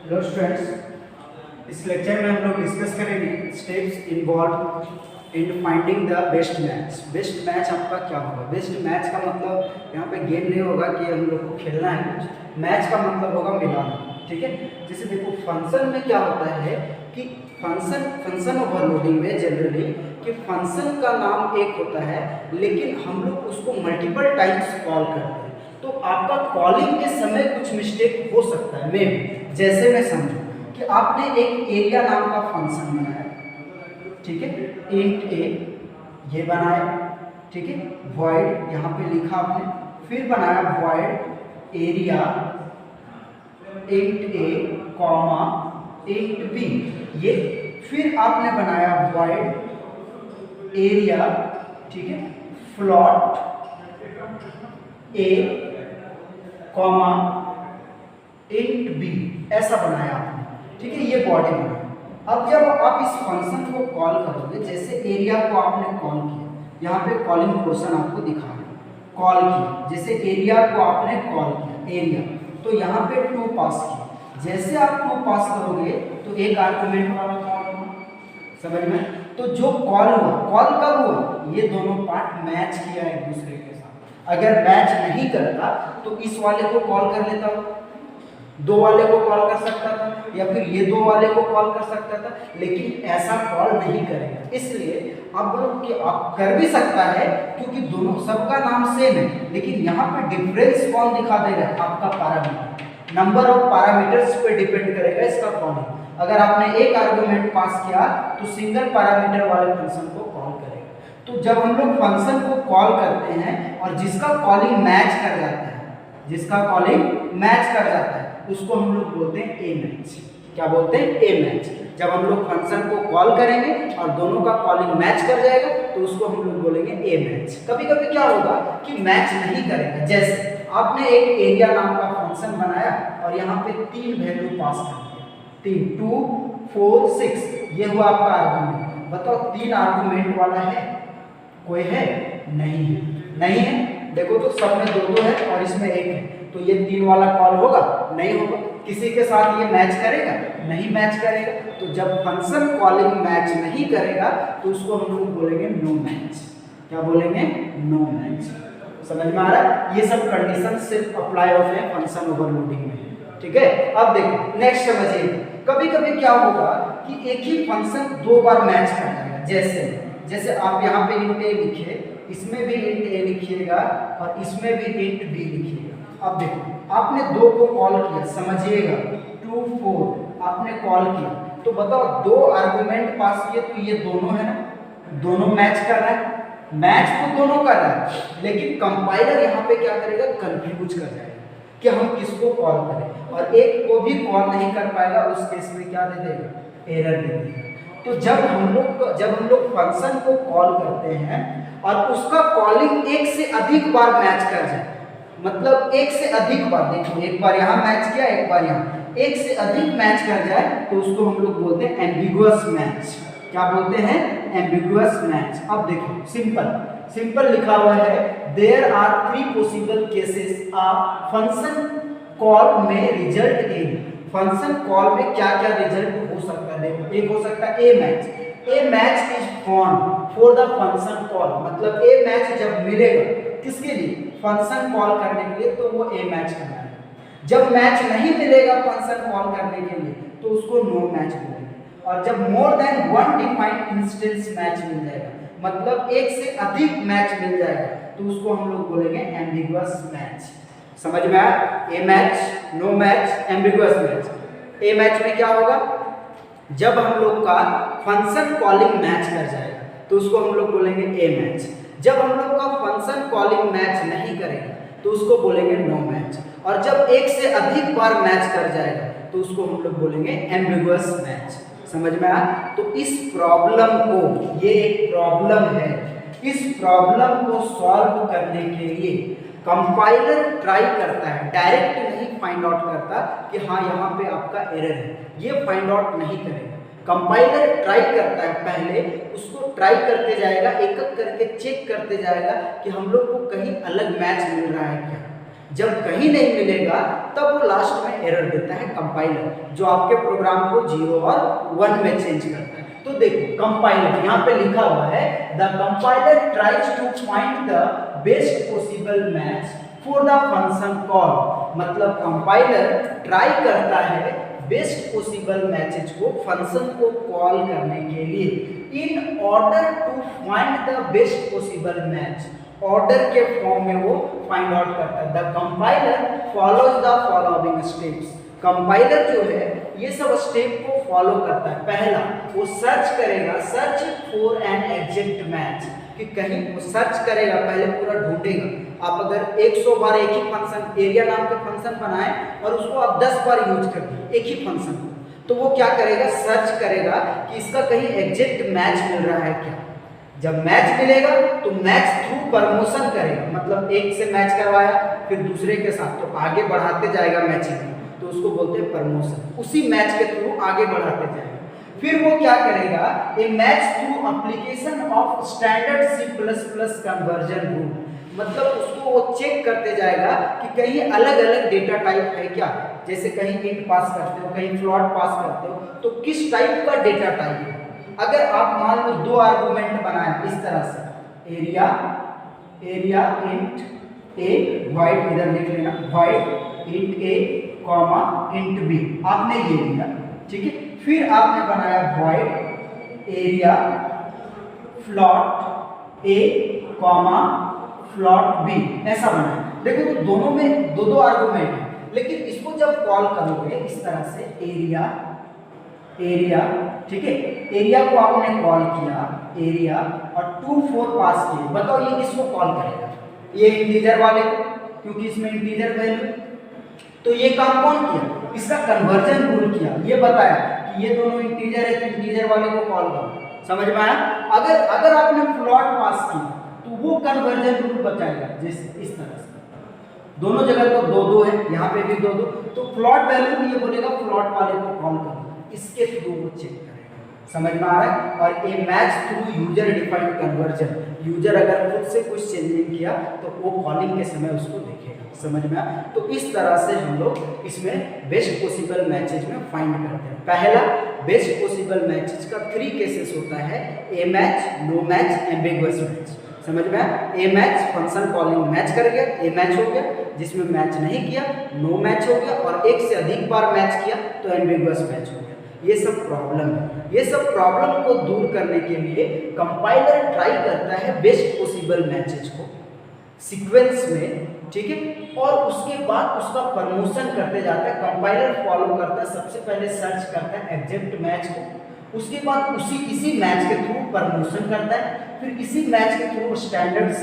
Hello students, इस lecture में हम लोग डिस्कस करेंगे steps involve in finding the best match. Best match आपका क्या होगा? बेस्ट मैच का मतलब यहाँ पे गेम नहीं होगा कि हम लोग को खेलना है कुछ। मैच का मतलब होगा मिलाना, ठीक है। जैसे देखो फंक्शन में क्या होता है कि फंक्शन ओवरलोडिंग में जनरली कि फंक्शन का नाम एक होता है लेकिन हम लोग उसको मल्टीपल टाइम्स कॉल करते हैं। तो आपका कॉलिंग के समय कुछ मिस्टेक हो सकता है मे भी। जैसे मैं समझूं कि आपने एक एरिया नाम का फंक्शन बनाया, ठीक है, इंट ए ये बनाया, ठीक है, वॉइड यहाँ पे लिखा आपने, फिर बनाया वॉइड एरिया इंट ए कॉमा इंट बी ये, फिर आपने बनाया वॉइड एरिया, ठीक है, फ्लॉट ए कॉमा इंट बी ऐसा बनाया आपने, ठीक है, ये बॉडी बनाया। अब जब आप इस फंक्शन को कॉल करोगे, जैसे एरिया को आपने कॉल किया, यहाँ पे कॉलिंग पोर्शन आपको दिखा रहा है, कॉल किया, जैसे एरिया को आपने कॉल किया एरिया, तो यहाँ पे 2 पास किया। जैसे आप 2 पास करोगे तो एक आर्गुमेंट वाला कॉल होगा, समझ में? तो जो कॉल हुआ, कॉल कब हुआ? ये दोनों पार्ट मैच किया एक दूसरे के साथ। अगर मैच नहीं करता तो इस वाले को कॉल कर लेता हूँ, 2 वाले को कॉल कर सकता था, या फिर ये 2 वाले को कॉल कर सकता था, लेकिन ऐसा कॉल नहीं करेगा। इसलिए अब लोग कि आप कर भी सकता है क्योंकि दोनों सबका नाम सेम है, लेकिन यहाँ पे डिफरेंस कौन दिखा दे रहा है? आपका पैरामीटर, नंबर ऑफ पैरामीटर्स पे डिपेंड करेगा इसका कॉलिंग। अगर आपने एक आर्गुमेंट पास किया तो सिंगल पैरामीटर वाले फंक्शन को कॉल करेगा। तो जब हम लोग फंक्शन को कॉल करते हैं और जिसका कॉलिंग मैच कर जाता है, जिसका कॉलिंग मैच कर जाता है उसको हम लोग बोलते हैं ए मैच। क्या बोलते हैं? ए मैच। जब हम लोग फंक्शन को कॉल करेंगे और दोनों का कॉलिंग मैच कर जाएगा तो उसको हम लोग बोलेंगे ए मैच। कभी कभी क्या होगा कि मैच नहीं करेगा, जैसे आपने एक एरिया नाम का फंक्शन बनाया और यहाँ पे 3 वैल्यू पास कर दिया, 3 2 4 6 ये हुआ आपका आर्गुमेंट। बताओ 3 आर्गुमेंट वाला है? कोई है? नहीं है, नहीं है। देखो तो सब में 2 है और इसमें 1 है, तो ये 3 वाला कॉल होगा? नहीं होगा। किसी के साथ ये मैच करेगा? नहीं मैच करेगा। तो जब फंक्शन कॉलिंग मैच नहीं करेगा तो उसको हम लोग बोलेंगे नो मैच। क्या बोलेंगे? No match. समझ में आ रहा है? ये सब कंडीशन सिर्फ अप्लाई होते हैं फंक्शन ओवरलोडिंग में, ठीक है। अब देखो नेक्स्ट समझिए, कभी कभी क्या होगा कि एक ही फंक्शन 2 बार मैच कर जाएगा। जैसे आप यहाँ पे इंट ए लिखिए, इसमें भी इंट ए लिखिएगा और इसमें भी इंट बी लिखिएगा। अब देखो आपने 2 को कॉल किया, समझिएगा 2 4 आपने कॉल किया, तो बताओ 2 आर्गुमेंट पास किए तो ये दोनों है ना, दोनों मैच कर रहा है, मैच तो दोनों कर रहा है, लेकिन कंपाइलर यहाँ पे क्या करेगा? कंफ्यूज कर जाएगा कि हम किसको कॉल करें, और एक को भी कॉल नहीं कर पाएगा। उस केस में क्या दे देगा? एरर दे देगा। तो जब हम लोग फंक्शन को कॉल करते हैं और उसका कॉलिंग एक से अधिक बार मैच कर जाए, मतलब एक से अधिक बार, देखो एक बार यहाँ मैच किया, एक बार यहाँ, एक से अधिक मैच कर जाए तो उसको हम लोग बोलते हैं एम्बिगुअस मैच। क्या बोलते हैं? Ambiguous match. अब देखो सिंपल लिखा हुआ है, there are 3 possible cases a function call में रिजल्ट इन। फंक्शन कॉल में क्या क्या रिजल्ट हो सकता है? देखो एक हो सकता है a match. A match is found for the function call, मतलब ए मैच जब मिलेगा किसके लिए? फंक्शन कॉल करने के लिए, तो वो ए मैच करना है। जब मैच नहीं मिलेगा फंक्शन कॉल करने के लिए तो उसको नो मैच बोलेंगे। और जब more than 1 defined instance match मिल जाएगा, मतलब एक से अधिक मैच मिल जाएगा, तो उसको हम लोग बोलेंगे एम्बिगुअस मैच। समझ में आया? A match, no match, ambiguous match. A match में क्या होगा? जब हम लोग का फंक्शन कॉलिंग मैच कर जाएगा तो उसको हम लोग बोलेंगे ए मैच। जब हम लोग का फंक्शन कॉलिंग मैच नहीं करेगा तो उसको बोलेंगे नो मैच। और जब एक से अधिक बार मैच कर जाएगा तो उसको हम लोग बोलेंगे एम्बिगुअस मैच। समझ में आया? तो इस प्रॉब्लम को, ये एक प्रॉब्लम है, इस प्रॉब्लम को सॉल्व करने के लिए कंपाइलर ट्राई करता है, डायरेक्ट नहीं फाइंड आउट करता कि हाँ यहाँ पे आपका एरर है, ये फाइंड आउट नहीं करेगा। कंपाइलर ट्राई करता है, पहले उसको ट्राई करते जाएगा, एक एक करके चेक करते जाएगा कि हम लोग को कहीं अलग मैच मिल रहा है क्या। जब कहीं नहीं मिलेगा तब वो लास्ट में एरर देता है कंपाइलर, जो आपके प्रोग्राम को 0 और 1 में चेंज करता है। तो देखो कंपाइलर यहाँ पे लिखा हुआ है, the compiler tries to find the best possible match for the function call. मतलब कंपाइलर ट्राई करता है बेस्ट पॉसिबल मैचेज को फंक्शन को कॉल करने के लिए in order to find the best possible match. Order के फॉर्म में वो फाइंड आउट करता है। The compiler follows the following steps. Compiler जो है ये सब स्टेप को फॉलो करता है। पहला वो सर्च करेगा, search for an exact match, कि कहीं वो सर्च करेगा, पहले पूरा ढूंढेगा। आप अगर 100 बार एक ही फंक्शन एरिया नाम के फंक्शन बनाए और उसको आप 10 बार यूज कर दिए एक ही फंक्शन को, तो वो क्या करेगा, सर्च करेगा कि इसका कहीं एग्जैक्ट मैच मिल रहा है क्या। जब मैच मिलेगा तो मैच थ्रू प्रमोशन करेगा, मतलब एक से मैच करवाया फिर दूसरे के साथ तो आगे बढ़ाते जाएगा मैचिंग, तो उसको बोलते हैं प्रमोशन। उसी मैच के थ्रू आगे बढ़ाते जाएगा। फिर वो क्या करेगा, a match through application of standard C++ conversion rule. मतलब उसको वो चेक करते जाएगा कि कहीं अलग अलग डेटा टाइप है क्या, जैसे कहीं इंट पास करते हो, कहीं फ्लोट पास करते हो, तो किस टाइप का डेटा टाइप है। अगर आप मान लो 2 आर्गुमेंट बनाए इस तरह से, एरिया इंट ए वाइड, इधर लिख लेना वाइड इंट ए कॉमा इंट बी, आपने ये लिया, ठीक है। फिर आपने बनाया वाइड एरिया फ्लॉट ए कॉमा फ्लॉट बी, ऐसा बनाया। देखो तो दोनों में दो आर्गुमेंट है, लेकिन इसको जब कॉल करोगे इस तरह से एरिया, ठीक है, एरिया को आपने कॉल किया एरिया और 2 4 पास किए। बताओ ये किसको कॉल करेगा, ये इंटीजर वाले को, क्योंकि इसमें इंटीजर वैल्यू। तो ये काम कौन किया, इसका कन्वर्जन रूल किया, ये बताया कि ये दोनों इंटीजर है तो इंटीजर वाले को कॉल करो। समझ में आया। अगर आपने फ्लॉट पास किया तो वो कन्वर्जन रूल बताएगा, जैसे इस तरह से दोनों जगह तो 2 2 है, यहाँ पे भी 2 2, तो फ्लॉट वैल्यू भी ये बोलेगा फ्लॉट वाले को कॉल करो, इसके थ्रू वो चेक करेगा। समझ में आ रहा है। और a match through user defined conversion, user अगर खुद से कुछ चेंजिंग किया तो वो कॉलिंग के समय उसको देखेगा। समझ में आया। तो इस तरह से हम लोग इसमें बेस्ट पॉसिबल मैचेज में फाइंड करते हैं। पहला बेस्ट पॉसिबल मैचेज का 3 केसेस होता है, a match, no match, ambiguous match. समझ में आया। A match function calling match कर गया, ए मैच हो गया, जिसमें मैच नहीं किया नो मैच हो गया, और एक से अधिक बार मैच किया तो एम्बिगुअस मैच हो गया। ये सब प्रॉब्लम है। ये सब प्रॉब्लम को दूर करने के लिए कंपाइलर ट्राई करता है बेस्ट पॉसिबल मैचेज को सीक्वेंस में, ठीक है, और उसके बाद उसका प्रमोशन करते जाता है। कंपाइलर फॉलो करता है, सबसे पहले सर्च करता है एग्जैक्ट मैच को, उसके बाद इसी मैच के थ्रू प्रमोशन करता है, फिर इसी मैच के थ्रू स्टैंडर्ड C++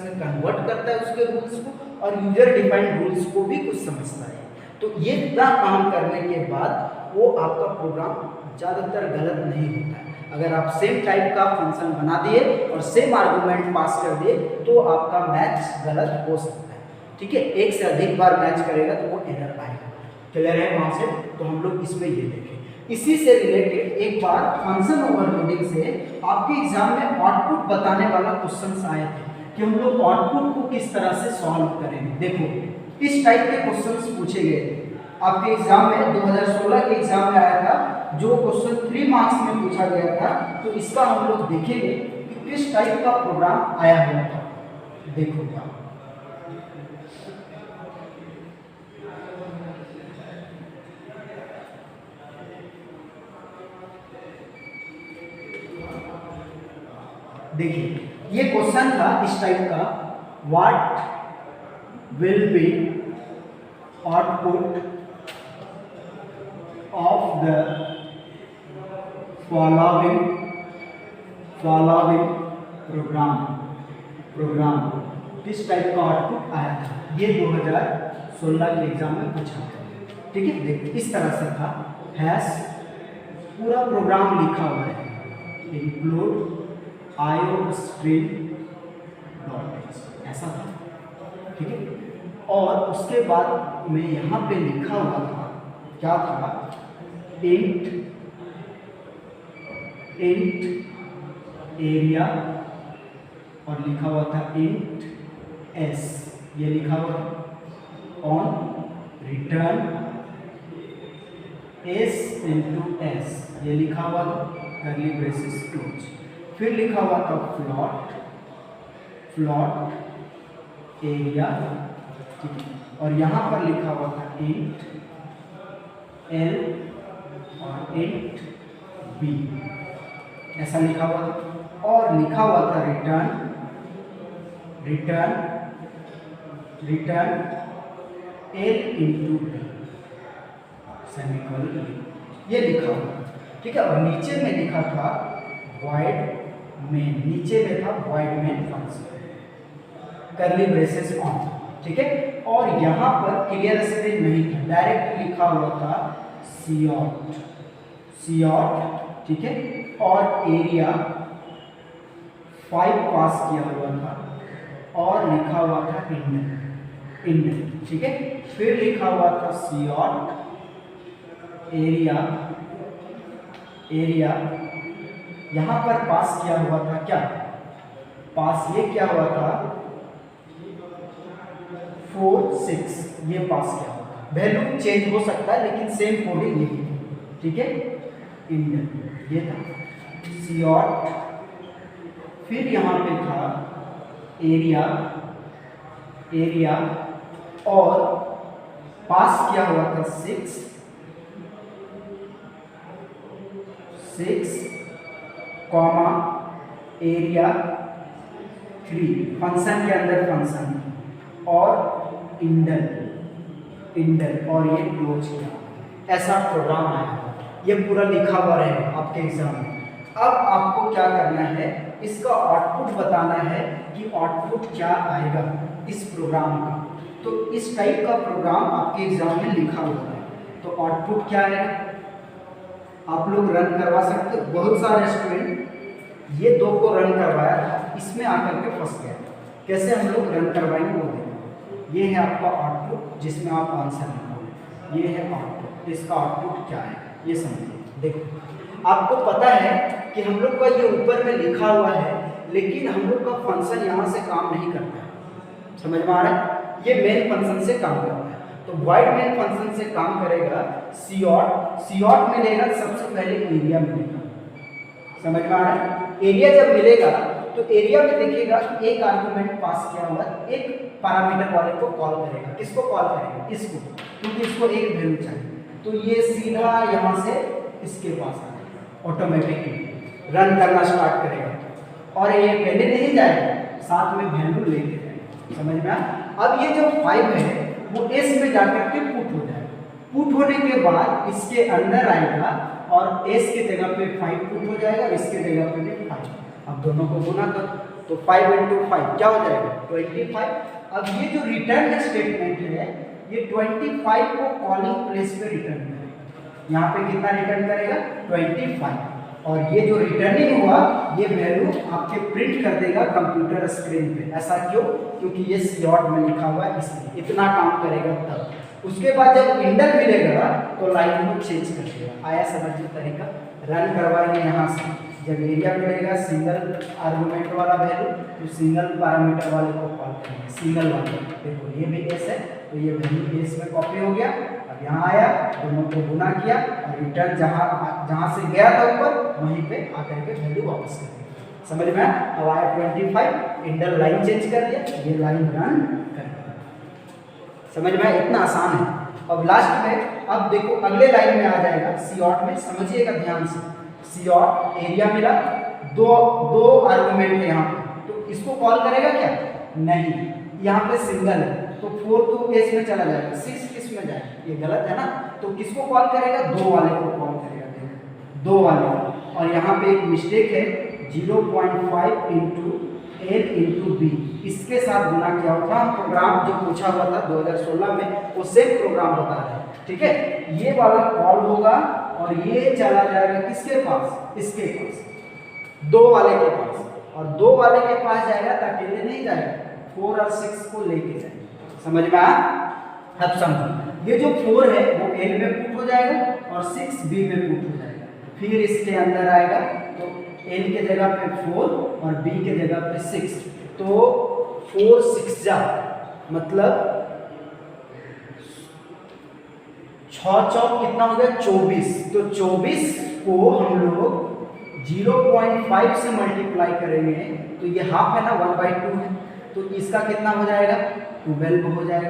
में कन्वर्ट करता है उसके रूल्स को, और यूजर डिफाइंड रूल्स को भी कुछ समझता है। तो ये इतना काम करने के बाद वो आपका प्रोग्राम ज़्यादातर गलत नहीं होता है। अगर आप सेम टाइप का फंक्शन बना दिए और सेम आर्गुमेंट पास कर दिए तो आपका मैच गलत हो सकता है, ठीक है। एक से अधिक बार मैच करेगा तो वो एरर आएगा। क्लियर है कॉन्सेप्ट। तो हम लोग इसमें ये देखें। इसी से रिलेटेड एक बार फंक्शन ओवरलोडिंग से आपके एग्जाम में आउटपुट बताने वाला क्वेश्चन आए थे कि हम लोग आउटपुट को किस तरह से सॉल्व करेंगे। देखो इस टाइप के क्वेश्चंस पूछे गए थे आपके एग्जाम में, 2016 के एग्जाम में आया था, जो क्वेश्चन 3 मार्क्स में पूछा गया था। तो इसका हम लोग देखेंगे कि किस टाइप का प्रोग्राम आया हुआ था। देखो क्या देखिए, ये क्वेश्चन था इस टाइप का, what will be output of the following programme किस टाइप का आउटपुट आया था। ये 2016 के एग्जाम में पूछा था, ठीक है। देखिए इस तरह से था, हैश पूरा प्रोग्राम लिखा हुआ है, इंक्लूड IOStream डॉट, ऐसा था, ठीक है। और उसके बाद में यहाँ पे लिखा हुआ था, क्या था, इंट एरिया, और लिखा हुआ था इंट s, ये लिखा हुआ था, on return S into S, ये लिखा हुआ था, कर्ली ब्रेसेस क्लोज। फिर लिखा हुआ था प्लॉट एरिया, ठीक है, और यहाँ पर लिखा हुआ था इंट एल और इंट बी, ऐसा लिखा हुआ था। और लिखा हुआ था return l into b semicolon, ये लिखा हुआ, ठीक है। और नीचे में लिखा था void main, नीचे में था void main function, curly braces on, ठीक है। और यहाँ पर क्लियर स्क्रीन नहीं था, डायरेक्ट लिखा हुआ था सीऑट, ठीक है। और एरिया 5 पास किया हुआ था और लिखा हुआ था इंड, ठीक है। फिर लिखा हुआ था सीऑट एरिया यहाँ पर पास किया हुआ था, क्या पास ये क्या हुआ था 4 6, ये पास किया हुआ था। वैल्यू चेंज हो सकता है लेकिन सेम कोडिंग यही, ठीक है। इंड ये था सीऑट, फिर यहाँ पे था एरिया और पास किया हुआ था 6 कॉमा एरिया 3, फंक्शन के अंदर फंक्शन और इंडल और ये क्लोज किया, ऐसा प्रोग्राम आया। ये पूरा लिखा हुआ रहेगा आपके एग्जाम में। अब आपको क्या करना है, इसका आउटपुट बताना है कि आउटपुट क्या आएगा इस प्रोग्राम का। तो इस टाइप का प्रोग्राम आपके एग्जाम में लिखा हुआ है, तो आउटपुट क्या आएगा आप लोग रन करवा सकते हो। बहुत सारे स्टूडेंट ये 2 को रन करवाया था, इसमें आकर के फंस गया। कैसे हम लोग रन करवाएंगे वो देखो। ये है आपका आउटपुट जिसमें आप आंसर लिखोगे, ये है आउटपुट, इसका आउटपुट क्या है ये समझिए। देखो आपको पता है कि हम लोग का ये ऊपर में लिखा हुआ है, लेकिन हम लोग का फंक्शन यहाँ से काम नहीं करता है, समझ में आ रहा है। ये मेन फंक्शन से काम करता है, तो void main फंक्शन से काम करेगा। सीऑट मिलेगा, सबसे पहले एरिया मिलेगा, समझ में आ रहा है। एरिया जब मिलेगा तो एरिया में देखिएगा एक आर्गुमेंट पास किया हुआ, एक पैरामीटर वाले को कॉल करेगा। किसको कॉल करेगा, इसको, क्योंकि इसको एक वैल्यू चाहिए। तो ये सीधा यहाँ से इसके पास आएगा, ऑटोमेटिकली रन करना स्टार्ट करेगा और ये पहले नहीं जाएगा, साथ में वैल्यू लेके जाएगा, समझ में आया। अब ये जो 5 है वो एस में जाकर के पुट हो जाएगा। पुट होने के बाद इसके अंदर आएगा और एस के जगह पे 5 पुट हो जाएगा और इसके जगह पे भी 5। अब दोनों को गुना कर तो 5 × 5 क्या हो जाएगा 25। अब ये जो रिटर्न स्टेटमेंट है ये 25 को कॉलिंग प्लेस पे रिटर्न करेगा। यहाँ पे कितना रिटर्न करेगा 25, और ये जो रिटर्निंग हुआ ये वैल्यू आपके प्रिंट कर देगा कंप्यूटर स्क्रीन पे। ऐसा क्यों, क्योंकि ये सीऑट में लिखा हुआ है, इसलिए इतना काम करेगा तब। उसके बाद जब इंडल मिलेगा तो लाइन को चेंज कर देगा। आया समझिए तरीका, रन करवाएंगे यहाँ से। जब एरिया मिलेगा सिंगल आर्गुमेंट वाला वैल्यू तो सिंगल पैरामीटर वाले को कॉल करेंगे, सिंगल वाले। देखो ये भी एस है तो ये वैल्यू एस में कॉपी हो गया। अब यहाँ आया, दोनों को गुना किया और रिटर्न जहाँ से गया था ऊपर वहीं पे आकर के वैल्यू वापस कर दिया। समझ में आया। अब आया 25, इंडल लाइन चेंज कर दिया, ये लाइन रन कर दिया। समझ में आया, इतना आसान है। अब लास्ट में अब देखो अगले लाइन में आ जाएगा सीऑट में, समझिएगा ध्यान से। सीऑट एरिया मिला, दो आर्गुमेंट है यहाँ पे, तो इसको कॉल करेगा क्या, नहीं, यहाँ पे सिंगल है तो 4 तो एस में चला जाएगा, 6 किस में जाएगा, ये गलत है ना। तो किसको कॉल करेगा, 2 वाले को कॉल करेगा, देखो 2 वाले। और यहाँ पे एक मिस्टेक है, 0.5 × L × B, इसके साथ गुना किया होगा। हम प्रोग्राम जो पूछा हुआ था 2016 में वो सेम प्रोग्राम बता रहे हैं, ठीक है। ये वाला कॉल होगा और ये चला जाएगा किसके पास, इसके पास, 2 वाले के पास, और 2 वाले के पास जाएगा तो अकेले नहीं जाएगा, 4 और 6 को लेके जाएगा। समझ में आया। अब समझो, ये जो 4 है वो L में पुट हो जाएगा और 6 B में पुट हो जाएगा। फिर इसके अंदर आएगा तो L के जगह पे 4 और B के जगह पे 6, तो 4 6 जा मतलब 6 चौक कितना हो गया 24, तो 24 को हम लोग 0.5 से मल्टीप्लाई करेंगे तो ये हाफ है ना 1/2 है, तो इसका कितना हो जाएगा 12 हो जाएगा।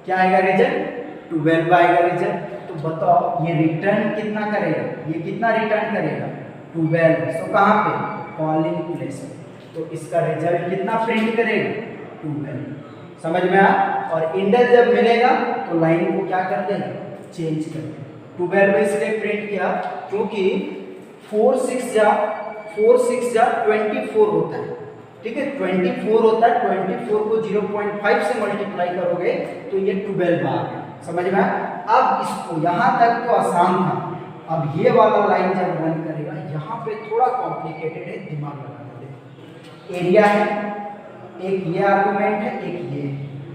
क्या आएगा रिजल्ट 12 आएगा रिजल्ट। तो बताओ ये रिटर्न कितना करेगा, ये कितना रिटर्न करेगा 12। सो कहाँ पे कॉलिंग प्लेस, तो इसका रिजल्ट कितना प्रिंट करेगा 12। समझ में आया। और इंडेक्स जब मिलेगा तो लाइन को क्या कर देगा चेंज कर देगा। 12 में इसलिए प्रिंट किया क्योंकि 4 6 जा 24 होता है, ठीक है 24 होता है। 24 को 0.5 से मल्टीप्लाई करोगे तो ये 12 आ गया। समझ में आया। अब इसको यहाँ तक तो आसान था, अब ये वाला लाइन जब रन करेगा यहाँ पे थोड़ा कॉम्प्लिकेटेड है, दिमाग लगाना। देखो एरिया है, एक ये आर्गुमेंट है, एक ये।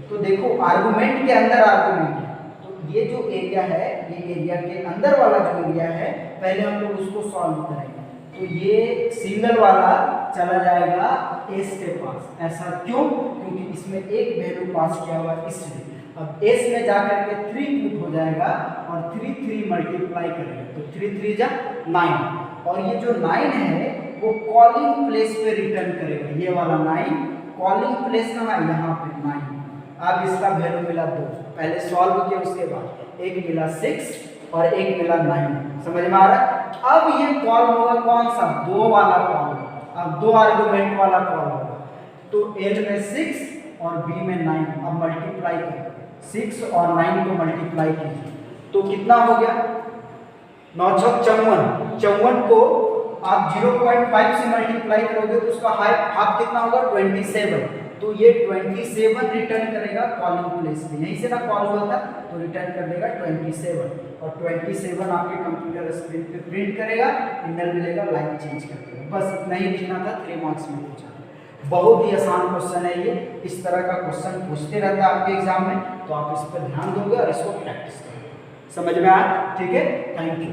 तो देखो आर्गुमेंट के अंदर आर्गुमेंट है, तो ये जो एरिया है, ये एरिया के अंदर वाला जो एरिया है पहले हम लोग उसको सॉल्व करेंगे। तो ये सिंगल वाला चला जाएगा एस के पास। ऐसा क्यों? क्योंकि इसमें एक वैल्यू पास किया हुआ इसलिए। अब एस में जाकर के 3 पुट हो जाएगा और 3 मल्टीप्लाई करेंगे तो 3 जा 9, और ये जो 9 है वो कॉलिंग प्लेस पे रिटर्न करेगा। ये वाला 9 कॉलिंग प्लेस कहाँ है यहाँ पे 9। अब इसका वैल्यू मिला 2, पहले सॉल्व किया उसके बाद एक मिला 6 और एक मिला 9। समझ में आ रहा है। अब ये कॉल होगा कौन सा 2 वाला कॉल होगा। अब 2 आर्गुमेंट वाला कॉल होगा, तो एल में 6 और बी में 9। अब मल्टीप्लाई करें 6 और 9 को मल्टीप्लाई कीजिए तो कितना हो गया 9 छक 54 को आप 0.5 से मल्टीप्लाई करोगे तो उसका हाफ कितना होगा 27। तो ये 27 रिटर्न करेगा कॉलिंग प्लेस पे, यहीं से ना कॉल हुआ था तो रिटर्न कर देगा 27, और 27 आपके कंप्यूटर स्क्रीन पे प्रिंट करेगा, इंडल मिलेगा, लाइन चेंज कर देगा। बस इतना ही लिखना था, 3 मार्क्स में पूछा। बहुत ही आसान क्वेश्चन है ये, इस तरह का क्वेश्चन पूछते रहता है आपके एग्जाम में, तो आप इस पर ध्यान दोगे और इसको प्रैक्टिस करोगे। समझ में आया? ठीक है, थैंक यू।